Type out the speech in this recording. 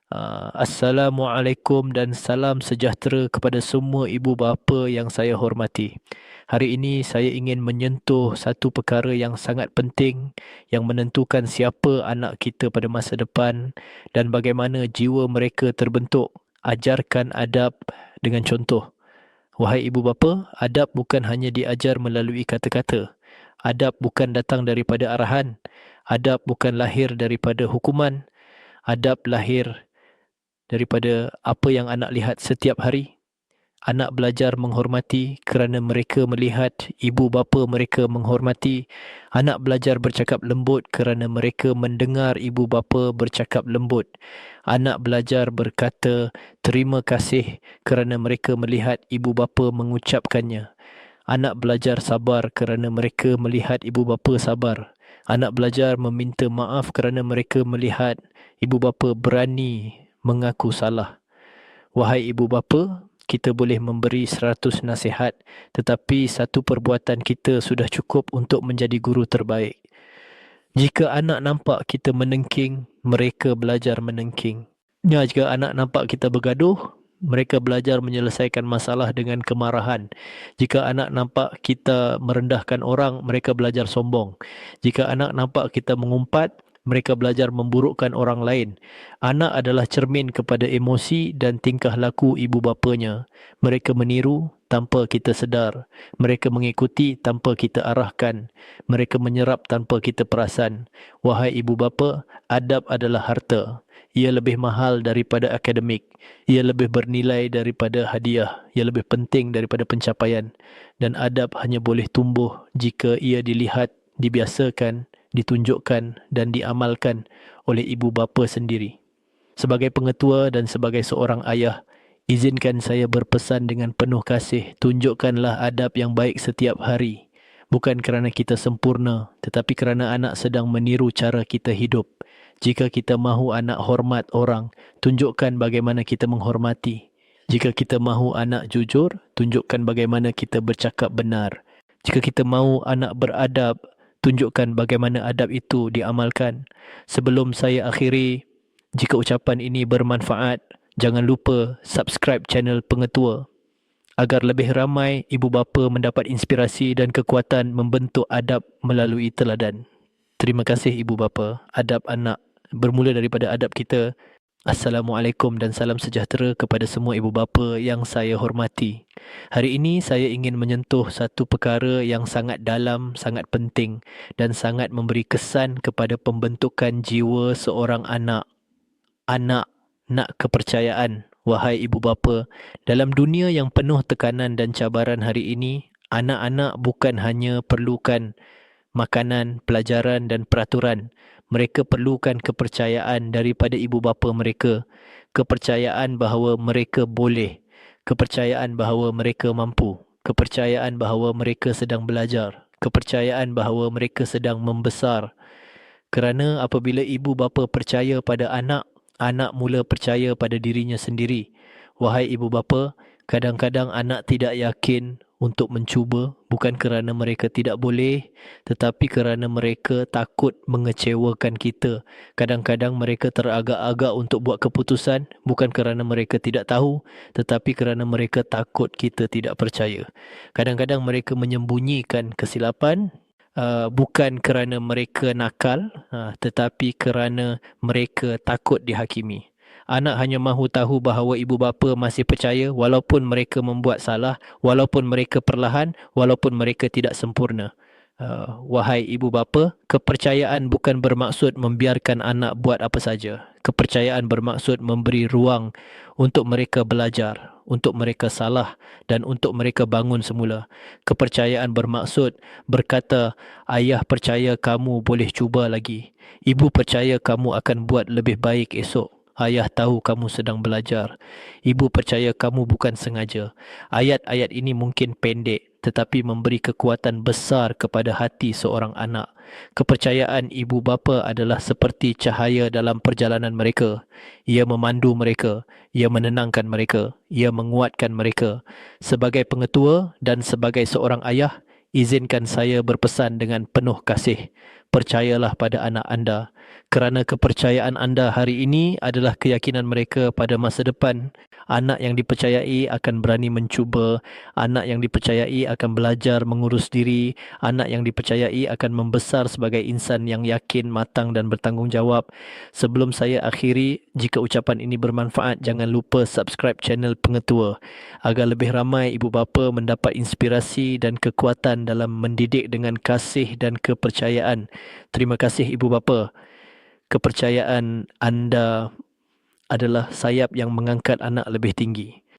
Assalamualaikum dan salam sejahtera kepada semua ibu bapa yang saya hormati. Hari ini saya ingin menyentuh satu perkara yang sangat penting yang menentukan siapa anak kita pada masa depan dan bagaimana jiwa mereka terbentuk. Ajarkan adab dengan contoh. Wahai ibu bapa, adab bukan hanya diajar melalui kata-kata. Adab bukan datang daripada arahan. Adab bukan lahir daripada hukuman. Adab lahir daripada apa yang anak lihat setiap hari. Anak belajar menghormati kerana mereka melihat ibu bapa mereka menghormati. Anak belajar bercakap lembut kerana mereka mendengar ibu bapa bercakap lembut. Anak belajar berkata terima kasih kerana mereka melihat ibu bapa mengucapkannya. Anak belajar sabar kerana mereka melihat ibu bapa sabar. Anak belajar meminta maaf kerana mereka melihat ibu bapa berani mengaku salah. Wahai ibu bapa, kita boleh memberi 100 nasihat, tetapi satu perbuatan kita sudah cukup untuk menjadi guru terbaik. Jika anak nampak kita menengking, mereka belajar menengking. Ya, jika anak nampak kita bergaduh, mereka belajar menyelesaikan masalah dengan kemarahan. Jika anak nampak kita merendahkan orang, mereka belajar sombong. Jika anak nampak kita mengumpat, mereka belajar memburukkan orang lain. Anak adalah cermin kepada emosi dan tingkah laku ibu bapanya. Mereka meniru tanpa kita sedar. Mereka mengikuti tanpa kita arahkan. Mereka menyerap tanpa kita perasan. Wahai ibu bapa, adab adalah harta. Ia lebih mahal daripada akademik. Ia lebih bernilai daripada hadiah. Ia lebih penting daripada pencapaian. Dan adab hanya boleh tumbuh jika ia dilihat, dibiasakan, ditunjukkan dan diamalkan oleh ibu bapa sendiri. Sebagai pengetua dan sebagai seorang ayah, izinkan saya berpesan dengan penuh kasih, tunjukkanlah adab yang baik setiap hari. Bukan kerana kita sempurna, tetapi kerana anak sedang meniru cara kita hidup. Jika kita mahu anak hormat orang, tunjukkan bagaimana kita menghormati. Jika kita mahu anak jujur, tunjukkan bagaimana kita bercakap benar. Jika kita mahu anak beradab, tunjukkan bagaimana adab itu diamalkan. Sebelum saya akhiri, jika ucapan ini bermanfaat, jangan lupa subscribe channel Pengetua agar lebih ramai ibu bapa mendapat inspirasi dan kekuatan membentuk adab melalui teladan. Terima kasih ibu bapa. Adab anak bermula daripada adab kita. Assalamualaikum dan salam sejahtera kepada semua ibu bapa yang saya hormati. Hari ini saya ingin menyentuh satu perkara yang sangat dalam, sangat penting dan sangat memberi kesan kepada pembentukan jiwa seorang anak. Anak nak kepercayaan. Wahai ibu bapa, dalam dunia yang penuh tekanan dan cabaran hari ini, anak-anak bukan hanya perlukan makanan, pelajaran dan peraturan. Mereka perlukan kepercayaan daripada ibu bapa mereka. Kepercayaan bahawa mereka boleh. Kepercayaan bahawa mereka mampu. Kepercayaan bahawa mereka sedang belajar. Kepercayaan bahawa mereka sedang membesar. Kerana apabila ibu bapa percaya pada anak, anak mula percaya pada dirinya sendiri. Wahai ibu bapa, kadang-kadang anak tidak yakin untuk mencuba bukan kerana mereka tidak boleh tetapi kerana mereka takut mengecewakan kita. Kadang-kadang mereka teragak-agak untuk buat keputusan bukan kerana mereka tidak tahu tetapi kerana mereka takut kita tidak percaya. Kadang-kadang mereka menyembunyikan kesilapan bukan kerana mereka nakal tetapi kerana mereka takut dihakimi. Anak hanya mahu tahu bahawa ibu bapa masih percaya walaupun mereka membuat salah, walaupun mereka perlahan, walaupun mereka tidak sempurna. Wahai ibu bapa, kepercayaan bukan bermaksud membiarkan anak buat apa saja. Kepercayaan bermaksud memberi ruang untuk mereka belajar, untuk mereka salah dan untuk mereka bangun semula. Kepercayaan bermaksud berkata, ayah percaya kamu boleh cuba lagi. Ibu percaya kamu akan buat lebih baik esok. Ayah tahu kamu sedang belajar. Ibu percaya kamu bukan sengaja. Ayat-ayat ini mungkin pendek tetapi memberi kekuatan besar kepada hati seorang anak. Kepercayaan ibu bapa adalah seperti cahaya dalam perjalanan mereka. Ia memandu mereka, ia menenangkan mereka, ia menguatkan mereka. Sebagai pengetua dan sebagai seorang ayah, izinkan saya berpesan dengan penuh kasih. Percayalah pada anak anda. Kerana kepercayaan anda hari ini adalah keyakinan mereka pada masa depan. Anak yang dipercayai akan berani mencuba, anak yang dipercayai akan belajar mengurus diri, anak yang dipercayai akan membesar sebagai insan yang yakin, matang dan bertanggungjawab. Sebelum saya akhiri, jika ucapan ini bermanfaat, jangan lupa subscribe channel Pengetua agar lebih ramai ibu bapa mendapat inspirasi dan kekuatan dalam mendidik dengan kasih dan kepercayaan. Terima kasih ibu bapa. Kepercayaan anda adalah sayap yang mengangkat anak lebih tinggi.